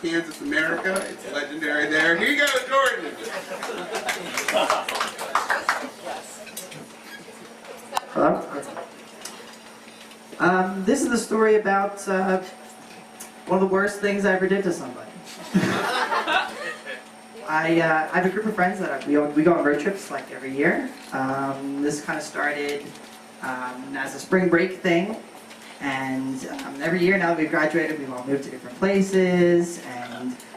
Kansas, America. It's legendary there. Here you go, Jordan. Hello? This is the story about one of the worst things I ever did to somebody. I have a group of friends that we go on road trips like every year. This kind of started as a spring break thing, and every year now that we've graduated, we've all moved to different places,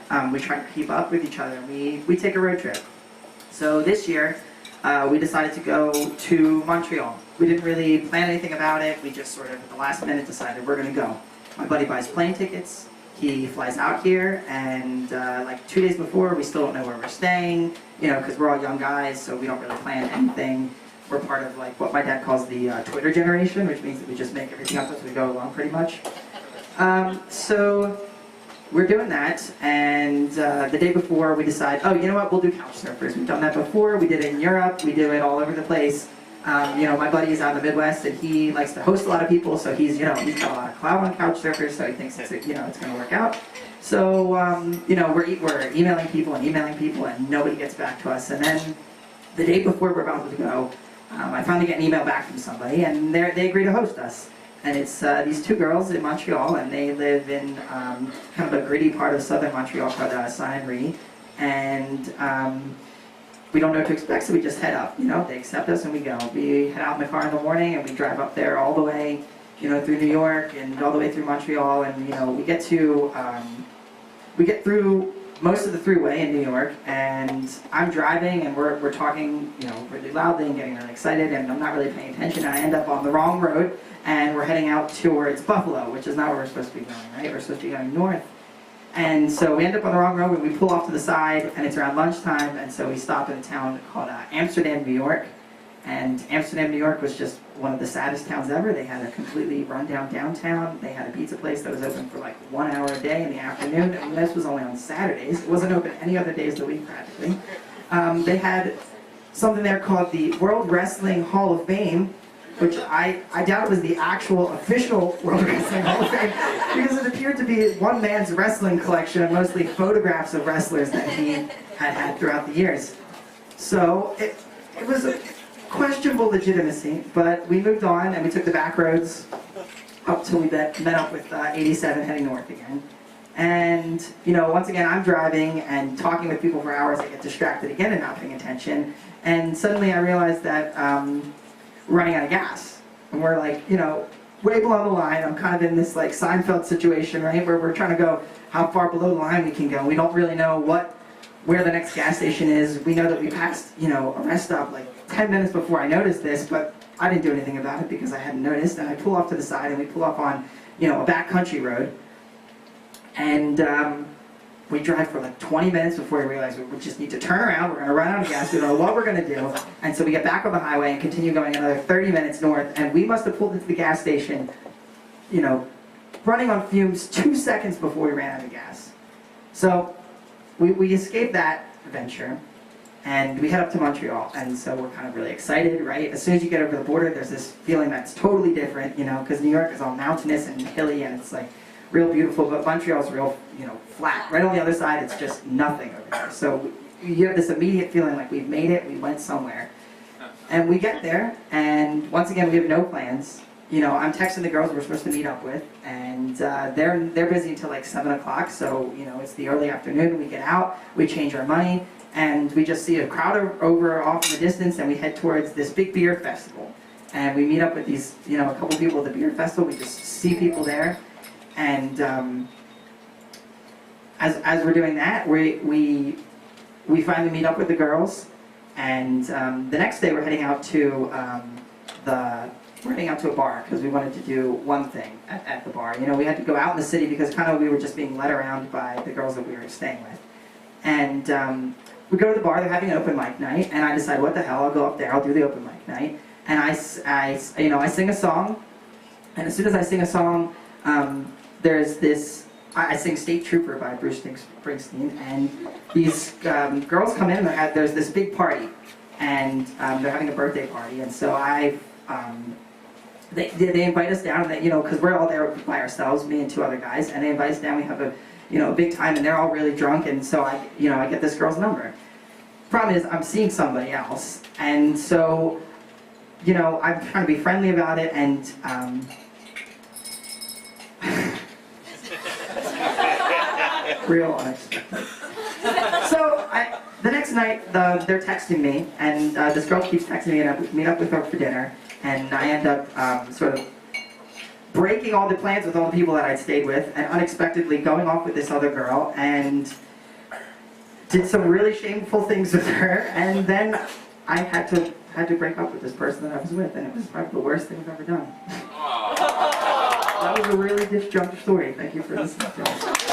and we try to keep up with each other. We take a road trip. So this year, we decided to go to Montreal. We didn't really plan anything about it. We just sort of at the last minute decided we're going to go. My buddy buys plane tickets. He flies out here, and like 2 days before, we still don't know where we're staying, you know, because we're all young guys, so we don't really plan anything. We're part of like what my dad calls the Twitter generation, which means that we just make everything up as we go along, pretty much. So we're doing that, and the day before, we decide, oh, you know what, we'll do couch surfers. We've done that before. We did it in Europe. We do it all over the place. You know, my buddy is out in the Midwest, and he likes to host a lot of people, so he's got a lot of clout on couch surfers, so he thinks it's going to work out. So, you know, we're emailing people, and nobody gets back to us. And then the day before we're about to go, I finally get an email back from somebody, and they agree to host us. And it's these two girls in Montreal, and they live in kind of a gritty part of southern Montreal called Saint-Henri, and we don't know what to expect, so we just head up. You know, they accept us and we go. We head out in the car in the morning and we drive up there all the way, you know, through New York and all the way through Montreal, and you know, we get through most of the thruway in New York, and I'm driving and we're talking, you know, really loudly and getting really excited, and I'm not really paying attention, and I end up on the wrong road, and we're heading out towards Buffalo, which is not where we're supposed to be going, right? We're supposed to be going north. And so we end up on the wrong road, and we pull off to the side, and it's around lunchtime, and so we stop in a town called Amsterdam, New York. And Amsterdam, New York was just one of the saddest towns ever. They had a completely run-down downtown. They had a pizza place that was open for like 1 hour a day in the afternoon, and this was only on Saturdays. It wasn't open any other days of the week, practically. They had something there called the World Wrestling Hall of Fame, which I doubt was the actual official World Wrestling Hall of Fame, because it appeared to be one man's wrestling collection of mostly photographs of wrestlers that he had throughout the years. So it was a questionable legitimacy, but we moved on and we took the back roads up till we met up with 87 heading north again. And, you know, once again, I'm driving and talking with people for hours. I get distracted again and not paying attention. And suddenly I realized that we're running out of gas. And we're like, you know, way below the line. I'm kind of in this like Seinfeld situation, right, where we're trying to go how far below the line we can go. We don't really know where the next gas station is. We know that we passed, you know, a rest stop like 10 minutes before I noticed this, but I didn't do anything about it because I hadn't noticed. And I pull off to the side, and we pull off on, you know, a backcountry road. And we drive for like 20 minutes before we realize we just need to turn around. We're going to run out of gas. We don't know what we're going to do. And so we get back on the highway and continue going another 30 minutes north. And we must have pulled into the gas station, you know, running on fumes 2 seconds before we ran out of gas. So we escaped that adventure, and we head up to Montreal. And so we're kind of really excited, right? As soon as you get over the border, there's this feeling that's totally different, you know, because New York is all mountainous and hilly, and it's like real beautiful, but Montreal's real, you know, flat. Right on the other side, it's just nothing over there. So you have this immediate feeling like we've made it, we went somewhere. And we get there, and once again, we have no plans. You know, I'm texting the girls we're supposed to meet up with, and they're busy until like 7 o'clock, so, you know, it's the early afternoon. We get out, we change our money, and we just see a crowd over off in the distance, and we head towards this big beer festival. And we meet up with these, you know, a couple people at the beer festival. We just see people there. And as we're doing that, we finally meet up with the girls, and the next day we're heading out to a bar because we wanted to do one thing at the bar. You know, we had to go out in the city because kind of we were just being led around by the girls that we were staying with, and we go to the bar. They're having an open mic night, and I decide, what the hell? I'll go up there. I'll do the open mic night, and I sing a song, and as soon as I sing a song. There's this, I sing State Trooper by Bruce Springsteen, and these girls come in, and there's this big party, and they're having a birthday party, and so they invite us down, and you know, because we're all there by ourselves, me and two other guys, and they invite us down. We have a big time, and they're all really drunk, and so I get this girl's number. Problem is, I'm seeing somebody else, and so, I'm trying to be friendly about it, and, real unexpected. So, the next night, they're texting me, and this girl keeps texting me, and I meet up with her for dinner, and I end up sort of breaking all the plans with all the people that I'd stayed with, and unexpectedly going off with this other girl, and did some really shameful things with her, and then I had to break up with this person that I was with, and it was probably the worst thing I've ever done. That was a really disjunct story. Thank you for listening to it.